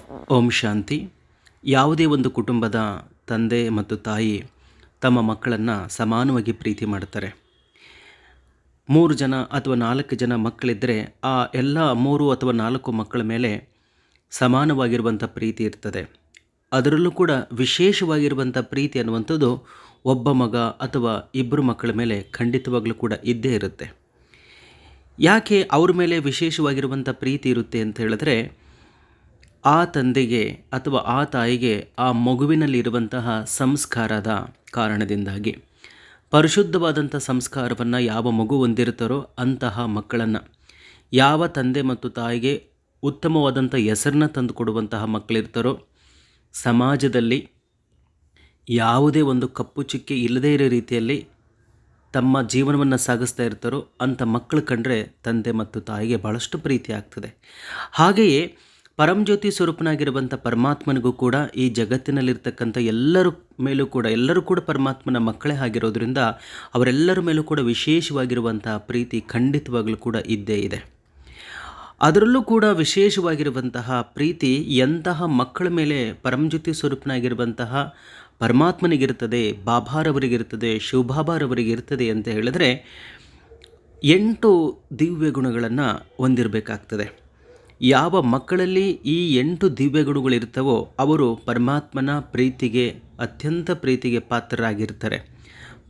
ಓಂ ಶಾಂತಿ. ಯಾವುದೇ ಒಂದು ಕುಟುಂಬದ ತಂದೆ ಮತ್ತು ತಾಯಿ ತಮ್ಮ ಮಕ್ಕಳನ್ನು ಸಮಾನವಾಗಿ ಪ್ರೀತಿ ಮಾಡ್ತಾರೆ. 3 ಜನ ಅಥವಾ 4 ಜನ ಮಕ್ಕಳಿದ್ದರೆ ಆ ಎಲ್ಲ 3 ಅಥವಾ 4 ಮಕ್ಕಳ ಮೇಲೆ ಸಮಾನವಾಗಿರುವಂಥ ಪ್ರೀತಿ ಇರ್ತದೆ. ಅದರಲ್ಲೂ ಕೂಡ ವಿಶೇಷವಾಗಿರುವಂಥ ಪ್ರೀತಿ ಅನ್ನುವಂಥದ್ದು ಒಬ್ಬ ಮಗ ಅಥವಾ ಇಬ್ಬರು ಮಕ್ಕಳ ಮೇಲೆ ಖಂಡಿತವಾಗ್ಲೂ ಕೂಡ ಇದ್ದೇ ಇರುತ್ತೆ. ಯಾಕೆ ಅವ್ರ ಮೇಲೆ ವಿಶೇಷವಾಗಿರುವಂಥ ಪ್ರೀತಿ ಇರುತ್ತೆ ಅಂತ ಹೇಳಿದ್ರೆ, ಆ ತಂದೆಗೆ ಅಥವಾ ಆ ತಾಯಿಗೆ ಆ ಮಗುವಿನಲ್ಲಿರುವಂತಹ ಸಂಸ್ಕಾರದ ಕಾರಣದಿಂದಾಗಿ ಪರಿಶುದ್ಧವಾದಂಥ ಸಂಸ್ಕಾರವನ್ನು ಯಾವ ಮಗು ಹೊಂದಿರ್ತಾರೋ ಅಂತಹ ಮಕ್ಕಳನ್ನು, ಯಾವ ತಂದೆ ಮತ್ತು ತಾಯಿಗೆ ಉತ್ತಮವಾದಂಥ ಹೆಸರನ್ನ ತಂದು ಕೊಡುವಂತಹ ಮಕ್ಕಳಿರ್ತಾರೋ, ಸಮಾಜದಲ್ಲಿ ಯಾವುದೇ ಒಂದು ಕಪ್ಪು ಚುಕ್ಕೆ ಇಲ್ಲದೇ ಇರೋ ರೀತಿಯಲ್ಲಿ ತಮ್ಮ ಜೀವನವನ್ನು ಸಾಗಿಸ್ತಾ ಇರ್ತಾರೋ ಅಂಥ ಮಕ್ಕಳು ಕಂಡ್ರೆ ತಂದೆ ಮತ್ತು ತಾಯಿಗೆ ಭಾಳಷ್ಟು ಪ್ರೀತಿ ಆಗ್ತದೆ. ಹಾಗೆಯೇ ಪರಂಜ್ಯೋತಿ ಸ್ವರೂಪನಾಗಿರುವಂಥ ಪರಮಾತ್ಮನಿಗೂ ಕೂಡ ಈ ಜಗತ್ತಿನಲ್ಲಿರ್ತಕ್ಕಂಥ ಎಲ್ಲರೂ ಕೂಡ ಪರಮಾತ್ಮನ ಮಕ್ಕಳೇ ಆಗಿರೋದ್ರಿಂದ ಅವರೆಲ್ಲರ ಮೇಲೂ ಕೂಡ ವಿಶೇಷವಾಗಿರುವಂತಹ ಪ್ರೀತಿ ಖಂಡಿತವಾಗಲೂ ಕೂಡ ಇದ್ದೇ ಇದೆ. ಅದರಲ್ಲೂ ಕೂಡ ವಿಶೇಷವಾಗಿರುವಂತಹ ಪ್ರೀತಿ ಎಂತಹ ಮಕ್ಕಳ ಮೇಲೆ ಪರಂಜ್ಯೋತಿ ಸ್ವರೂಪನಾಗಿರುವಂತಹ ಪರಮಾತ್ಮನಿಗಿರ್ತದೆ, ಬಾಬಾರವರಿಗಿರ್ತದೆ, ಶಿವಬಾಬಾರವರಿಗಿರ್ತದೆ ಅಂತ ಹೇಳಿದ್ರೆ 8 ದಿವ್ಯ ಗುಣಗಳನ್ನು ಹೊಂದಿರಬೇಕಾಗ್ತದೆ. ಯಾವ ಮಕ್ಕಳಲ್ಲಿ ಈ 8 ದಿವ್ಯ ಗುಣಗಳಿರ್ತವೋ ಅವರು ಪರಮಾತ್ಮನ ಪ್ರೀತಿಗೆ, ಅತ್ಯಂತ ಪ್ರೀತಿಗೆ ಪಾತ್ರರಾಗಿರ್ತಾರೆ,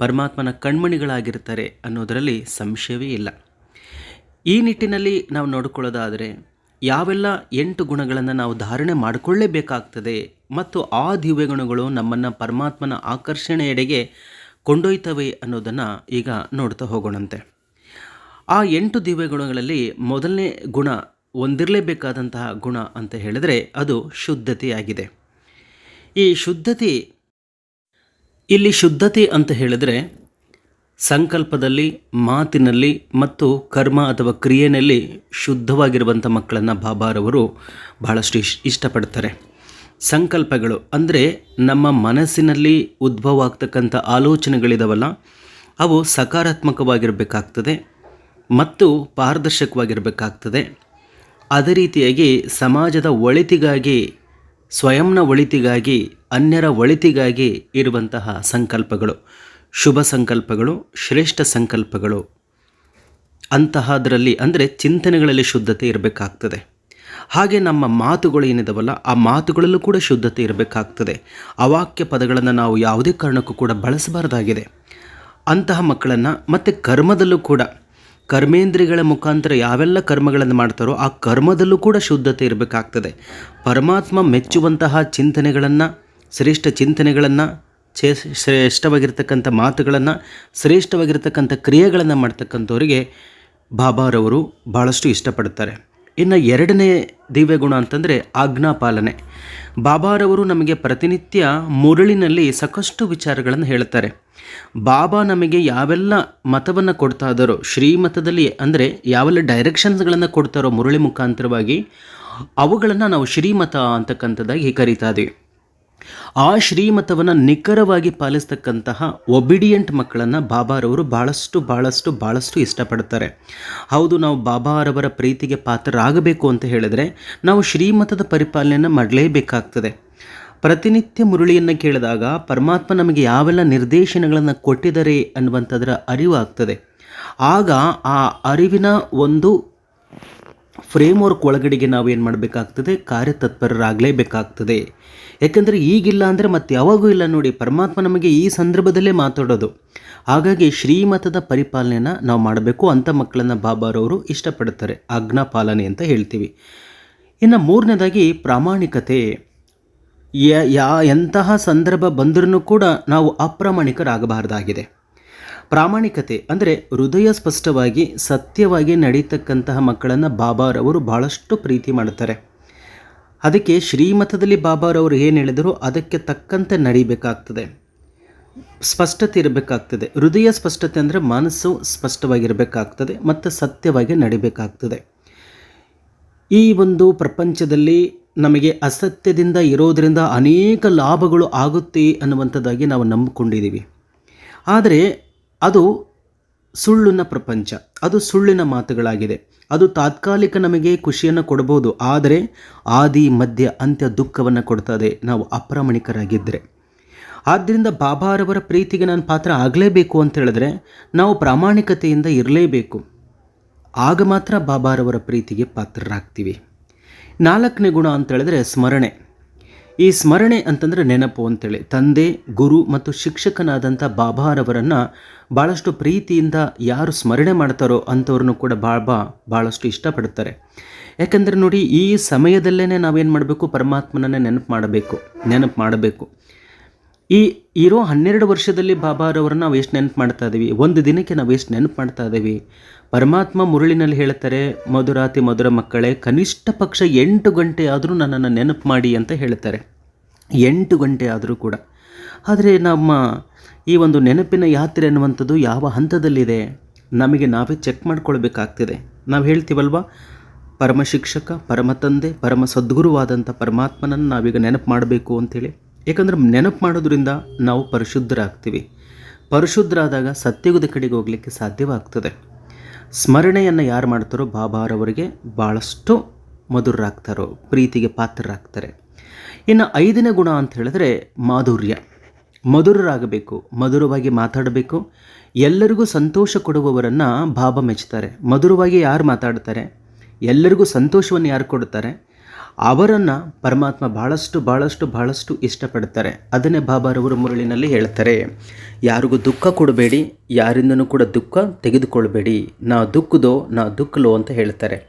ಪರಮಾತ್ಮನ ಕಣ್ಮಣಿಗಳಾಗಿರ್ತಾರೆ ಅನ್ನೋದರಲ್ಲಿ ಸಂಶಯವೇ ಇಲ್ಲ. ಈ ನಿಟ್ಟಿನಲ್ಲಿ ನಾವು ನೋಡಿಕೊಳ್ಳೋದಾದರೆ ಯಾವೆಲ್ಲ 8 ಗುಣಗಳನ್ನು ನಾವು ಧಾರಣೆ ಮಾಡಿಕೊಳ್ಳೇಬೇಕಾಗ್ತದೆ ಮತ್ತು ಆ ದಿವ್ಯ ಗುಣಗಳು ನಮ್ಮನ್ನು ಪರಮಾತ್ಮನ ಆಕರ್ಷಣೆಯೆಡೆಗೆ ಕೊಂಡೊಯ್ತವೆ ಅನ್ನೋದನ್ನು ಈಗ ನೋಡ್ತಾ ಹೋಗೋಣಂತೆ. ಆ 8 ದಿವ್ಯ ಗುಣಗಳಲ್ಲಿ ಮೊದಲನೇ ಗುಣ, ಹೊಂದಿರಲೇಬೇಕಾದಂತಹ ಗುಣ ಅಂತ ಹೇಳಿದರೆ ಅದು ಶುದ್ಧತೆಯಾಗಿದೆ. ಈ ಶುದ್ಧತೆ ಅಂತ ಹೇಳಿದರೆ ಸಂಕಲ್ಪದಲ್ಲಿ, ಮಾತಿನಲ್ಲಿ ಮತ್ತು ಕರ್ಮ ಅಥವಾ ಕ್ರಿಯೆಯಲ್ಲಿ ಶುದ್ಧವಾಗಿರುವಂಥ ಮಕ್ಕಳನ್ನು ಬಾಬಾರವರು ಬಹಳಷ್ಟು ಇಷ್ಟಪಡ್ತಾರೆ. ಸಂಕಲ್ಪಗಳು ಅಂದರೆ ನಮ್ಮ ಮನಸ್ಸಿನಲ್ಲಿ ಉದ್ಭವ ಆಗ್ತಕ್ಕಂಥ ಆಲೋಚನೆಗಳಿದಾವಲ್ಲ, ಅವು ಸಕಾರಾತ್ಮಕವಾಗಿರಬೇಕಾಗ್ತದೆ ಮತ್ತು ಪಾರದರ್ಶಕವಾಗಿರಬೇಕಾಗ್ತದೆ. ಅದೇ ರೀತಿಯಾಗಿ ಸಮಾಜದ ಒಳಿತಿಗಾಗಿ, ಸ್ವಯಂನ ಒಳಿತಿಗಾಗಿ, ಅನ್ಯರ ಒಳಿತಿಗಾಗಿ ಇರುವಂತಹ ಸಂಕಲ್ಪಗಳು, ಶುಭ ಸಂಕಲ್ಪಗಳು, ಶ್ರೇಷ್ಠ ಸಂಕಲ್ಪಗಳು, ಅಂತಹದರಲ್ಲಿ ಅಂದರೆ ಚಿಂತನೆಗಳಲ್ಲಿ ಶುದ್ಧತೆ ಇರಬೇಕಾಗ್ತದೆ. ಹಾಗೆ ನಮ್ಮ ಮಾತುಗಳು ಏನಿದಾವಲ್ಲ ಆ ಮಾತುಗಳಲ್ಲೂ ಕೂಡ ಶುದ್ಧತೆ ಇರಬೇಕಾಗ್ತದೆ. ಅವಾಕ್ಯ ಪದಗಳನ್ನು ನಾವು ಯಾವುದೇ ಕಾರಣಕ್ಕೂ ಕೂಡ ಬಳಸಬಾರ್ದಾಗಿದೆ. ಅಂತಹ ಮಕ್ಕಳನ್ನು ಮತ್ತು ಕರ್ಮದಲ್ಲೂ ಕೂಡ, ಕರ್ಮೇಂದ್ರಿಯಗಳ ಮುಖಾಂತರ ಯಾವೆಲ್ಲ ಕರ್ಮಗಳನ್ನು ಮಾಡ್ತಾರೋ ಆ ಕರ್ಮದಲ್ಲೂ ಕೂಡ ಶುದ್ಧತೆ ಇರಬೇಕಾಗ್ತದೆ. ಪರಮಾತ್ಮ ಮೆಚ್ಚುವಂತಹ ಚಿಂತನೆಗಳನ್ನು, ಶ್ರೇಷ್ಠ ಚಿಂತನೆಗಳನ್ನು, ಶ್ರೇಷ್ಠವಾಗಿರ್ತಕ್ಕಂಥ ಮಾತುಗಳನ್ನು, ಶ್ರೇಷ್ಠವಾಗಿರ್ತಕ್ಕಂಥ ಕ್ರಿಯೆಗಳನ್ನು ಮಾಡ್ತಕ್ಕಂಥವರಿಗೆ ಬಾಬಾರವರು ಭಾಳಷ್ಟು ಇಷ್ಟಪಡ್ತಾರೆ. ಇನ್ನು 2ನೇ ದಿವ್ಯ ಗುಣ ಅಂತಂದರೆ ಆಜ್ಞಾಪಾಲನೆ. ಬಾಬಾರವರು ನಮಗೆ ಪ್ರತಿನಿತ್ಯ ಮುರುಳಿನಲ್ಲಿ ಸಾಕಷ್ಟು ವಿಚಾರಗಳನ್ನು ಹೇಳ್ತಾರೆ. ಬಾಬಾ ನಮಗೆ ಯಾವೆಲ್ಲ ಮತವನ್ನು ಕೊಡ್ತಾ ಇದ್ದಾರೋ, ಶ್ರೀಮತದಲ್ಲಿ ಅಂದರೆ ಯಾವೆಲ್ಲ ಡೈರೆಕ್ಷನ್ಸ್ಗಳನ್ನು ಕೊಡ್ತಾರೋ ಮುರುಳಿ ಮುಖಾಂತರವಾಗಿ, ಅವುಗಳನ್ನು ನಾವು ಶ್ರೀಮತ ಅಂತಕ್ಕಂಥದ್ದಾಗಿ ಕರೀತಾ ಇದ್ದೀವಿ. ಆ ಶ್ರೀಮತವನ್ನು ನಿಖರವಾಗಿ ಪಾಲಿಸ್ತಕ್ಕಂತಹ ಒಬಿಡಿಯಂಟ್ ಮಕ್ಕಳನ್ನು ಬಾಬಾರವರು ಭಾಳಷ್ಟು ಇಷ್ಟಪಡ್ತಾರೆ. ಹೌದು, ನಾವು ಬಾಬಾರವರ ಪ್ರೀತಿಗೆ ಪಾತ್ರರಾಗಬೇಕು ಅಂತ ಹೇಳಿದರೆ ನಾವು ಶ್ರೀಮತದ ಪರಿಪಾಲನೆಯನ್ನು ಮಾಡಲೇಬೇಕಾಗ್ತದೆ. ಪ್ರತಿನಿತ್ಯ ಮುರುಳಿಯನ್ನು ಕೇಳಿದಾಗ ಪರಮಾತ್ಮ ನಮಗೆ ಯಾವೆಲ್ಲ ನಿರ್ದೇಶನಗಳನ್ನು ಕೊಟ್ಟಿದ್ದಾರೆ ಅನ್ನುವಂಥದ್ರ ಅರಿವು ಆಗ್ತದೆ. ಆಗ ಆ ಅರಿವಿನ ಒಂದು ಫ್ರೇಮ್ವರ್ಕ್ ಒಳಗಡೆಗೆ ನಾವು ಏನು ಮಾಡಬೇಕಾಗ್ತದೆ, ಕಾರ್ಯತತ್ಪರರಾಗಲೇಬೇಕಾಗ್ತದೆ. ಯಾಕೆಂದರೆ ಈಗಿಲ್ಲ ಅಂದರೆ ಮತ್ತೆ ಯಾವಾಗೂ ಇಲ್ಲ ನೋಡಿ, ಪರಮಾತ್ಮ ನಮಗೆ ಈ ಸಂದರ್ಭದಲ್ಲೇ ಮಾತಾಡೋದು. ಹಾಗಾಗಿ ಶ್ರೀಮತದ ಪರಿಪಾಲನೆಯನ್ನು ನಾವು ಮಾಡಬೇಕು. ಅಂಥ ಮಕ್ಕಳನ್ನು ಬಾಬಾರವರು ಇಷ್ಟಪಡ್ತಾರೆ, ಆಜ್ಞಾಪಾಲನೆ ಅಂತ ಹೇಳ್ತೀವಿ. ಇನ್ನು 3ನೇದಾಗಿ ಪ್ರಾಮಾಣಿಕತೆ. ಎಂತಹ ಸಂದರ್ಭ ಬಂದರೂ ಕೂಡ ನಾವು ಅಪ್ರಾಮಾಣಿಕರಾಗಬಾರ್ದಾಗಿದೆ. ಪ್ರಾಮಾಣಿಕತೆ ಅಂದರೆ ಹೃದಯ ಸ್ಪಷ್ಟವಾಗಿ, ಸತ್ಯವಾಗಿ ನಡೀತಕ್ಕಂತಹ ಮಕ್ಕಳನ್ನು ಬಾಬಾರವರು ಭಾಳಷ್ಟು ಪ್ರೀತಿ ಮಾಡ್ತಾರೆ. ಅದಕ್ಕೆ ಶ್ರೀಮತದಲ್ಲಿ ಬಾಬಾರವರು ಏನು ಹೇಳಿದರೂ ಅದಕ್ಕೆ ತಕ್ಕಂತೆ ನಡಿಬೇಕಾಗ್ತದೆ, ಸ್ಪಷ್ಟತೆ ಇರಬೇಕಾಗ್ತದೆ. ಹೃದಯ ಸ್ಪಷ್ಟತೆ ಅಂದರೆ ಮನಸ್ಸು ಸ್ಪಷ್ಟವಾಗಿರಬೇಕಾಗ್ತದೆ ಮತ್ತು ಸತ್ಯವಾಗಿ ನಡಿಬೇಕಾಗ್ತದೆ. ಈ ಒಂದು ಪ್ರಪಂಚದಲ್ಲಿ ನಮಗೆ ಅಸತ್ಯದಿಂದ ಇರೋದರಿಂದ ಅನೇಕ ಲಾಭಗಳು ಆಗುತ್ತೆ ಅನ್ನುವಂಥದ್ದಾಗಿ ನಾವು ನಂಬಿಕೊಂಡಿದ್ದೀವಿ. ಆದರೆ ಅದು ಸುಳ್ಳಿನ ಪ್ರಪಂಚ, ಅದು ಸುಳ್ಳಿನ ಮಾತುಗಳಾಗಿದೆ. ಅದು ತಾತ್ಕಾಲಿಕ ನಮಗೆ ಖುಷಿಯನ್ನು ಕೊಡ್ಬೋದು, ಆದರೆ ಆದಿ ಮಧ್ಯ ಅಂತ್ಯ ದುಃಖವನ್ನು ಕೊಡ್ತದೆ ನಾವು ಅಪ್ರಾಮಾಣಿಕರಾಗಿದ್ದರೆ. ಆದ್ದರಿಂದ ಬಾಬಾರವರ ಪ್ರೀತಿಗೆ ನನ್ನ ಪಾತ್ರ ಆಗಲೇಬೇಕು ಅಂತ ಹೇಳಿದ್ರೆ ನಾವು ಪ್ರಾಮಾಣಿಕತೆಯಿಂದ ಇರಲೇಬೇಕು. ಆಗ ಮಾತ್ರ ಬಾಬಾರವರ ಪ್ರೀತಿಗೆ ಪಾತ್ರರಾಗ್ತೀವಿ. 4ನೇ ಗುಣ ಅಂತ ಹೇಳಿದ್ರೆ ಸ್ಮರಣೆ. ಈ ಸ್ಮರಣೆ ಅಂತಂದರೆ ನೆನಪು ಅಂತೇಳಿ. ತಂದೆ, ಗುರು ಮತ್ತು ಶಿಕ್ಷಕನಾದಂಥ ಬಾಬಾರವರನ್ನು ಭಾಳಷ್ಟು ಪ್ರೀತಿಯಿಂದ ಯಾರು ಸ್ಮರಣೆ ಮಾಡ್ತಾರೋ ಅಂಥವ್ರನ್ನು ಕೂಡ ಭಾಳಷ್ಟು ಇಷ್ಟಪಡ್ತಾರೆ. ಯಾಕಂದರೆ ನೋಡಿ, ಈ ಸಮಯದಲ್ಲೇ ನಾವೇನು ಮಾಡಬೇಕು, ಪರಮಾತ್ಮನನ್ನೇ ನೆನಪು ಮಾಡಬೇಕು. ಈ ಇರೋ 12 ವರ್ಷದಲ್ಲಿ ಬಾಬಾರವರನ್ನು ನಾವು ಎಷ್ಟು ನೆನಪು ಮಾಡ್ತಾ ಇದ್ದೀವಿ, ಒಂದು ದಿನಕ್ಕೆ ನಾವು ಎಷ್ಟು ನೆನಪು ಮಾಡ್ತಾ ಇದ್ದೀವಿ. ಪರಮಾತ್ಮ ಮುರುಳಿನಲ್ಲಿ ಹೇಳ್ತಾರೆ, ಮಧುರಾತಿ ಮಧುರ ಮಕ್ಕಳೇ, ಕನಿಷ್ಠ ಪಕ್ಷ 8 ಗಂಟೆ ಆದರೂ ನನ್ನನ್ನು ನೆನಪು ಮಾಡಿ ಅಂತ ಹೇಳ್ತಾರೆ. 8 ಗಂಟೆ ಆದರೂ ಕೂಡ. ಆದರೆ ನಮ್ಮ ಈ ಒಂದು ನೆನಪಿನ ಯಾತ್ರೆ ಅನ್ನುವಂಥದ್ದು ಯಾವ ಹಂತದಲ್ಲಿದೆ ನಮಗೆ ನಾವೇ ಚೆಕ್ ಮಾಡ್ಕೊಳ್ಬೇಕಾಗ್ತಿದೆ. ನಾವು ಹೇಳ್ತೀವಲ್ವ, ಪರಮ ಶಿಕ್ಷಕ, ಪರಮ ತಂದೆ, ಪರಮ ಸದ್ಗುರುವಾದಂಥ ಪರಮಾತ್ಮನನ್ನು ನಾವೀಗ ನೆನಪು ಮಾಡಬೇಕು ಅಂಥೇಳಿ. ಏಕೆಂದರೆ ನೆನಪು ಮಾಡೋದ್ರಿಂದ ನಾವು ಪರಿಶುದ್ಧರಾಗ್ತೀವಿ. ಪರಿಶುದ್ಧರಾದಾಗ ಸತ್ಯಯುಗದ ಕಡೆಗೆ ಹೋಗಲಿಕ್ಕೆ ಸಾಧ್ಯವಾಗ್ತದೆ. ಸ್ಮರಣೆಯನ್ನು ಯಾರು ಮಾಡ್ತಾರೋ ಬಾಬಾರವರಿಗೆ ಭಾಳಷ್ಟು ಮಧುರರಾಗ್ತಾರೋ, ಪ್ರೀತಿಗೆ ಪಾತ್ರರಾಗ್ತಾರೆ. ಇನ್ನು 5ನೇ ಗುಣ ಅಂತ ಹೇಳಿದ್ರೆ ಮಾಧುರ್ಯ. ಮಧುರರಾಗಬೇಕು, ಮಧುರವಾಗಿ ಮಾತಾಡಬೇಕು. ಎಲ್ಲರಿಗೂ ಸಂತೋಷ ಕೊಡುವವರನ್ನು ಬಾಬಾ ಮೆಚ್ತಾರೆ. ಮಧುರವಾಗಿ ಯಾರು ಮಾತಾಡ್ತಾರೆ, ಎಲ್ಲರಿಗೂ ಸಂತೋಷವನ್ನು ಯಾರು ಕೊಡ್ತಾರೆ, ಅವರನ್ನು ಪರಮಾತ್ಮ ಭಾಳಷ್ಟು ಇಷ್ಟಪಡ್ತಾರೆ. ಅದನ್ನೇ ಬಾಬಾರವರು ಮುರುಳಿನಲ್ಲಿ ಹೇಳ್ತಾರೆ, ಯಾರಿಗೂ ದುಃಖ ಕೊಡಬೇಡಿ, ಯಾರಿಂದನೂ ಕೂಡ ದುಃಖ ತೆಗೆದುಕೊಳ್ಬೇಡಿ, ನಾ ದುಃಖಲೋ ಅಂತ ಹೇಳ್ತಾರೆ.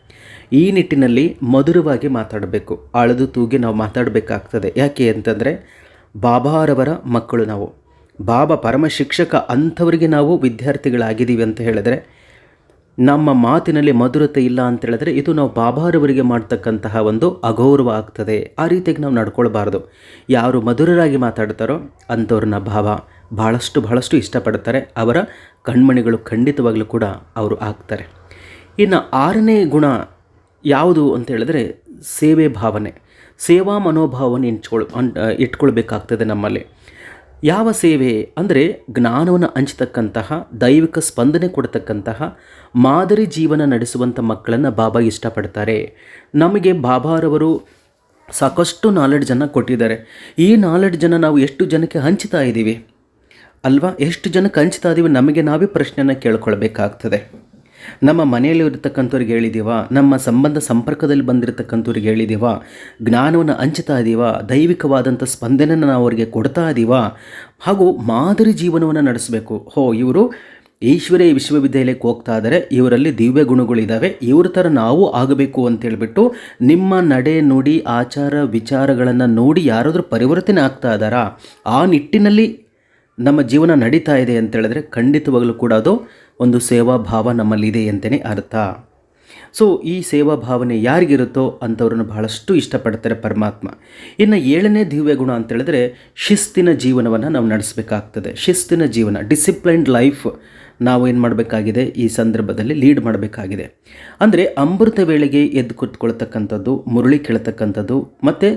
ಈ ನಿಟ್ಟಿನಲ್ಲಿ ಮಧುರವಾಗಿ ಮಾತಾಡಬೇಕು, ಅಳದು ತೂಗಿ ನಾವು ಮಾತಾಡಬೇಕಾಗ್ತದೆ. ಯಾಕೆ ಅಂತಂದರೆ ಬಾಬಾರವರ ಮಕ್ಕಳು ನಾವು, ಬಾಬಾ ಪರಮ ಶಿಕ್ಷಕ ಅಂಥವರಿಗೆ ನಾವು ವಿದ್ಯಾರ್ಥಿಗಳಾಗಿದ್ದೀವಿ ಅಂತ ಹೇಳಿದ್ರೆ ನಮ್ಮ ಮಾತಿನಲ್ಲಿ ಮಧುರತೆ ಇಲ್ಲ ಅಂತ ಹೇಳಿದ್ರೆ ಇದು ನಾವು ಬಾಬಾರವರಿಗೆ ಮಾಡ್ತಕ್ಕಂತಹ ಒಂದು ಅಗೌರವ ಆಗ್ತದೆ. ಆ ರೀತಿಯಾಗಿ ನಾವು ನಡ್ಕೊಳ್ಬಾರ್ದು. ಯಾರು ಮಧುರರಾಗಿ ಮಾತಾಡ್ತಾರೋ ಅಂಥವ್ರನ್ನ ಬಾಬಾ ಭಾಳಷ್ಟು ಇಷ್ಟಪಡ್ತಾರೆ. ಅವರ ಕಣ್ಮಣಿಗಳು ಖಂಡಿತವಾಗಲೂ ಕೂಡ ಅವರು ಆಗ್ತಾರೆ. ಇನ್ನು 6ನೇ ಗುಣ ಯಾವುದು ಅಂತ ಹೇಳಿದ್ರೆ ಸೇವೆ ಭಾವನೆ, ಸೇವಾ ಮನೋಭಾವನೆ ಇಟ್ಕೊಳ್ಬೇಕಾಗ್ತದೆ ನಮ್ಮಲ್ಲಿ. ಯಾವ ಸೇವೆ ಅಂದರೆ ಜ್ಞಾನವನ್ನು ಹಂಚತಕ್ಕಂತಹ, ದೈವಿಕ ಸ್ಪಂದನೆ ಕೊಡ್ತಕ್ಕಂತಹ, ಮಾದರಿ ಜೀವನ ನಡೆಸುವಂಥ ಮಕ್ಕಳನ್ನು ಬಾಬಾ ಇಷ್ಟಪಡ್ತಾರೆ. ನಮಗೆ ಬಾಬಾರವರು ಸಾಕಷ್ಟು ನಾಲೆಡ್ಜನ್ನು ಕೊಟ್ಟಿದ್ದಾರೆ. ಈ ನಾಲೆಡ್ಜನ್ನು ನಾವು ಎಷ್ಟು ಜನಕ್ಕೆ ಹಂಚ್ತಾ ಇದ್ದೀವಿ ಅಲ್ವಾ? ಎಷ್ಟು ಜನಕ್ಕೆ ಹಂಚ್ತಾ ಇದ್ದೀವಿ, ನಮಗೆ ನಾವೇ ಪ್ರಶ್ನೆಯನ್ನು ಕೇಳ್ಕೊಳ್ಬೇಕಾಗ್ತದೆ. ನಮ್ಮ ಮನೆಯಲ್ಲಿ ಇರತಕ್ಕಂಥವ್ರಿಗೆ ಹೇಳಿದ್ದೀವ, ನಮ್ಮ ಸಂಪರ್ಕದಲ್ಲಿ ಬಂದಿರತಕ್ಕಂಥವ್ರಿಗೆ ಹೇಳಿದ್ದೀವ, ಜ್ಞಾನವನ್ನು ಹಂಚ್ತಾ ಇದ್ದೀವ, ದೈವಿಕವಾದಂಥ ಸ್ಪಂದನೆಯನ್ನು ನಾವು ಅವರಿಗೆ ಕೊಡ್ತಾ ಇದ್ದೀವ, ಹಾಗೂ ಮಾದರಿ ಜೀವನವನ್ನು ನಡೆಸಬೇಕು. ಇವರು ಈಶ್ವರೀಯ ವಿಶ್ವವಿದ್ಯಾಲಯಕ್ಕೆ ಹೋಗ್ತಾ ಇದ್ದಾರೆ, ಇವರಲ್ಲಿ ದಿವ್ಯ ಗುಣಗಳಿದ್ದಾವೆ, ಇವ್ರ ಥರ ನಾವು ಆಗಬೇಕು ಅಂತೇಳ್ಬಿಟ್ಟು ನಿಮ್ಮ ನಡೆ ನುಡಿ ಆಚಾರ ವಿಚಾರಗಳನ್ನು ನೋಡಿ ಯಾರಾದರೂ ಪರಿವರ್ತನೆ ಆಗ್ತಾ ಇದ್ದಾರಾ, ಆ ನಿಟ್ಟಿನಲ್ಲಿ ನಮ್ಮ ಜೀವನ ನಡೀತಾ ಇದೆ ಅಂತೇಳಿದ್ರೆ ಖಂಡಿತವಾಗಲೂ ಕೂಡ ಅದು ಒಂದು ಸೇವಾ ಭಾವ ನಮ್ಮಲ್ಲಿದೆ ಅಂತಲೇ ಅರ್ಥ. ಸೊ ಈ ಸೇವಾ ಭಾವನೆ ಯಾರಿಗಿರುತ್ತೋ ಅಂಥವ್ರನ್ನು ಬಹಳಷ್ಟು ಇಷ್ಟಪಡ್ತಾರೆ ಪರಮಾತ್ಮ. ಇನ್ನು 7ನೇ ದಿವ್ಯ ಗುಣ ಅಂತೇಳಿದ್ರೆ ಶಿಸ್ತಿನ ಜೀವನವನ್ನು ನಾವು ನಡೆಸಬೇಕಾಗ್ತದೆ. ಶಿಸ್ತಿನ ಜೀವನ, ಡಿಸಿಪ್ಲೈನ್ಡ್ ಲೈಫ್ ನಾವು ಏನು ಮಾಡಬೇಕಾಗಿದೆ, ಈ ಸಂದರ್ಭದಲ್ಲಿ ಲೀಡ್ ಮಾಡಬೇಕಾಗಿದೆ. ಅಂದರೆ ಅಮೃತ ವೇಳೆಗೆ ಎದ್ದು ಕೂತ್ಕೊಳ್ತಕ್ಕಂಥದ್ದು, ಮುರುಳಿ ಕೇಳ್ತಕ್ಕಂಥದ್ದು, ಮತ್ತು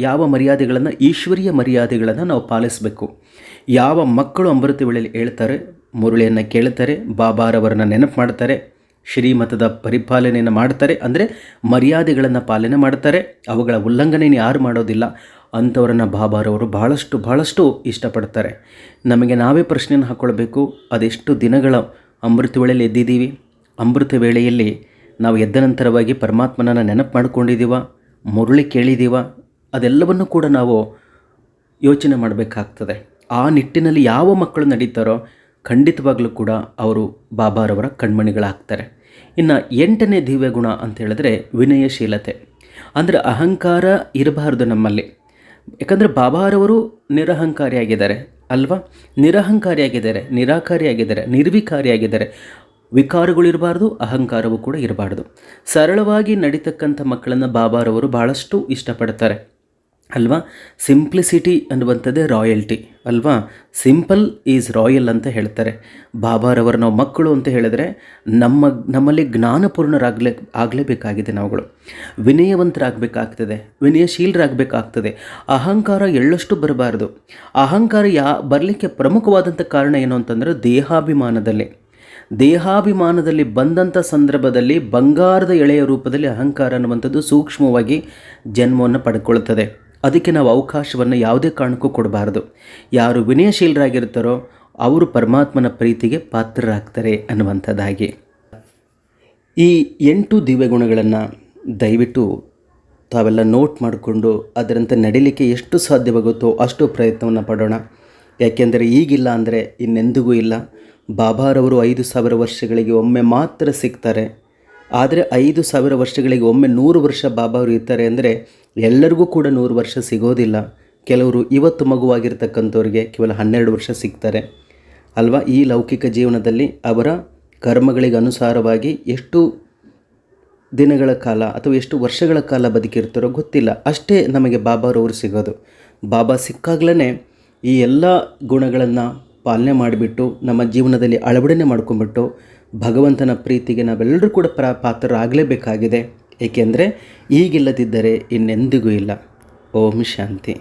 ಯಾವ ಮರ್ಯಾದೆಗಳನ್ನು ಈಶ್ವರೀಯ ಮರ್ಯಾದೆಗಳನ್ನು ನಾವು ಪಾಲಿಸಬೇಕು. ಯಾವ ಮಕ್ಕಳು ಅಮೃತ ವೇಳೆಯಲ್ಲಿ ಹೇಳ್ತಾರೆ, ಮುರುಳಿಯನ್ನು ಕೇಳ್ತಾರೆ, ಬಾಬಾರವರನ್ನು ನೆನಪು ಮಾಡ್ತಾರೆ, ಶ್ರೀಮತದ ಪರಿಪಾಲನೆಯನ್ನು ಮಾಡ್ತಾರೆ, ಅಂದರೆ ಮರ್ಯಾದೆಗಳನ್ನು ಪಾಲನೆ ಮಾಡ್ತಾರೆ, ಅವುಗಳ ಉಲ್ಲಂಘನೆಯನ್ನು ಯಾರು ಮಾಡೋದಿಲ್ಲ, ಅಂಥವರನ್ನು ಬಾಬಾರವರು ಭಾಳಷ್ಟು ಇಷ್ಟಪಡ್ತಾರೆ. ನಮಗೆ ನಾವೇ ಪ್ರಶ್ನೆಯನ್ನು ಹಾಕ್ಕೊಳ್ಬೇಕು, ಅದೆಷ್ಟು ದಿನಗಳ ಅಮೃತ ವೇಳೆಯಲ್ಲಿ ಎದ್ದಿದ್ದೀವಿ, ಅಮೃತ ವೇಳೆಯಲ್ಲಿ ನಾವು ಎದ್ದ ನಂತರವಾಗಿ ಪರಮಾತ್ಮನನ್ನು ನೆನಪು ಮಾಡ್ಕೊಂಡಿದ್ದೀವ, ಮುರುಳಿ ಕೇಳಿದ್ದೀವ, ಅದೆಲ್ಲವನ್ನು ಕೂಡ ನಾವು ಯೋಚನೆ ಮಾಡಬೇಕಾಗ್ತದೆ. ಆ ನಿಟ್ಟಿನಲ್ಲಿ ಯಾವ ಮಕ್ಕಳು ನಡೀತಾರೋ ಖಂಡಿತವಾಗಲೂ ಕೂಡ ಅವರು ಬಾಬಾರವರ ಕಣ್ಮಣಿಗಳಾಗ್ತಾರೆ. ಇನ್ನು 8ನೇ ದಿವ್ಯ ಗುಣ ಅಂತ ಹೇಳಿದ್ರೆ ವಿನಯಶೀಲತೆ. ಅಂದರೆ ಅಹಂಕಾರ ಇರಬಾರ್ದು ನಮ್ಮಲ್ಲಿ. ಯಾಕಂದರೆ ಬಾಬಾರವರು ನಿರಹಂಕಾರಿಯಾಗಿದ್ದಾರೆ ಅಲ್ವಾ? ನಿರಹಂಕಾರಿಯಾಗಿದ್ದಾರೆ, ನಿರಾಕಾರಿಯಾಗಿದ್ದಾರೆ, ನಿರ್ವಿಕಾರಿಯಾಗಿದ್ದಾರೆ. ವಿಕಾರಗಳಿರಬಾರ್ದು, ಅಹಂಕಾರವೂ ಕೂಡ ಇರಬಾರ್ದು. ಸರಳವಾಗಿ ನಡೀತಕ್ಕಂಥ ಮಕ್ಕಳನ್ನು ಬಾಬಾರವರು ಭಾಳಷ್ಟು ಇಷ್ಟಪಡ್ತಾರೆ. ಅಲ್ವಾ. ಸಿಂಪ್ಲಿಸಿಟಿ ಅನ್ನುವಂಥದ್ದೇ ರಾಯಲ್ಟಿ ಅಲ್ವಾ. ಸಿಂಪಲ್ ಈಸ್ ರಾಯಲ್ ಅಂತ ಹೇಳ್ತಾರೆ. ಬಾಬಾರವರು ನಾವು ಮಕ್ಕಳು ಅಂತ ಹೇಳಿದ್ರೆ ನಮ್ಮಲ್ಲಿ ಆಗಲೇಬೇಕಾಗಿದೆ. ನಾವುಗಳು ವಿನಯವಂತರಾಗಬೇಕಾಗ್ತದೆ, ವಿನಯಶೀಲರಾಗಬೇಕಾಗ್ತದೆ. ಅಹಂಕಾರ ಎಳ್ಳಷ್ಟು ಬರಬಾರ್ದು. ಅಹಂಕಾರ ಬರಲಿಕ್ಕೆ ಪ್ರಮುಖವಾದಂಥ ಕಾರಣ ಏನು ಅಂತಂದರೆ ದೇಹಾಭಿಮಾನದಲ್ಲಿ ಬಂದಂಥ ಸಂದರ್ಭದಲ್ಲಿ ಬಂಗಾರದ ಎಳೆಯ ರೂಪದಲ್ಲಿ ಅಹಂಕಾರ ಅನ್ನುವಂಥದ್ದು ಸೂಕ್ಷ್ಮವಾಗಿ ಜನ್ಮವನ್ನು ಪಡ್ಕೊಳ್ತದೆ. ಅದಕ್ಕೆ ನಾವು ಅವಕಾಶವನ್ನು ಯಾವುದೇ ಕಾರಣಕ್ಕೂ ಕೊಡಬಾರ್ದು. ಯಾರು ವಿನಯಶೀಲರಾಗಿರ್ತಾರೋ ಅವರು ಪರಮಾತ್ಮನ ಪ್ರೀತಿಗೆ ಪಾತ್ರರಾಗ್ತಾರೆ ಅನ್ನುವಂಥದ್ದಾಗಿ. ಈ 8 ದಿವ್ಯ ಗುಣಗಳನ್ನು ದಯವಿಟ್ಟು ತಾವೆಲ್ಲ ನೋಟ್ ಮಾಡಿಕೊಂಡು ಅದರಂತೆ ನಡಿಲಿಕ್ಕೆ ಎಷ್ಟು ಸಾಧ್ಯವಾಗುತ್ತೋ ಅಷ್ಟು ಪ್ರಯತ್ನವನ್ನು ಪಡೋಣ. ಯಾಕೆಂದರೆ ಈಗಿಲ್ಲ ಅಂದರೆ ಇನ್ನೆಂದಿಗೂ ಇಲ್ಲ. ಬಾಬಾರವರು 5,000 ವರ್ಷಗಳಿಗೆ ಒಮ್ಮೆ ಮಾತ್ರ ಸಿಗ್ತಾರೆ. ಆದರೆ 5,000 ವರ್ಷಗಳಿಗೆ ಒಮ್ಮೆ 100 ವರ್ಷ ಬಾಬಾವರು ಇರ್ತಾರೆ ಅಂದರೆ ಎಲ್ಲರಿಗೂ ಕೂಡ 100 ವರ್ಷ ಸಿಗೋದಿಲ್ಲ. ಕೆಲವರು ಇವತ್ತು ಮಗುವಾಗಿರ್ತಕ್ಕಂಥವ್ರಿಗೆ ಕೇವಲ 12 ವರ್ಷ ಸಿಗ್ತಾರೆ ಅಲ್ವಾ. ಈ ಲೌಕಿಕ ಜೀವನದಲ್ಲಿ ಅವರ ಕರ್ಮಗಳಿಗೆ ಅನುಸಾರವಾಗಿ ಎಷ್ಟು ದಿನಗಳ ಕಾಲ ಅಥವಾ ಎಷ್ಟು ವರ್ಷಗಳ ಕಾಲ ಬದುಕಿರ್ತಾರೋ ಗೊತ್ತಿಲ್ಲ. ಅಷ್ಟೇ ನಮಗೆ ಬಾಬಾರವರು ಸಿಗೋದು. ಬಾಬಾ ಸಿಕ್ಕಾಗ್ಲೇ ಈ ಎಲ್ಲ ಗುಣಗಳನ್ನು ಪಾಲನೆ ಮಾಡಿಬಿಟ್ಟು ನಮ್ಮ ಜೀವನದಲ್ಲಿ ಅಳವಡನೆ ಮಾಡ್ಕೊಂಡ್ಬಿಟ್ಟು ಭಗವಂತನ ಪ್ರೀತಿಗೆ ನಾವೆಲ್ಲರೂ ಕೂಡ ಪಾತ್ರರಾಗಲೇಬೇಕಾಗಿದೆ. ಏಕೆಂದರೆ ಈಗಿಲ್ಲದಿದ್ದರೆ ಇನ್ನೆಂದಿಗೂ ಇಲ್ಲ. ಓಂ ಶಾಂತಿ.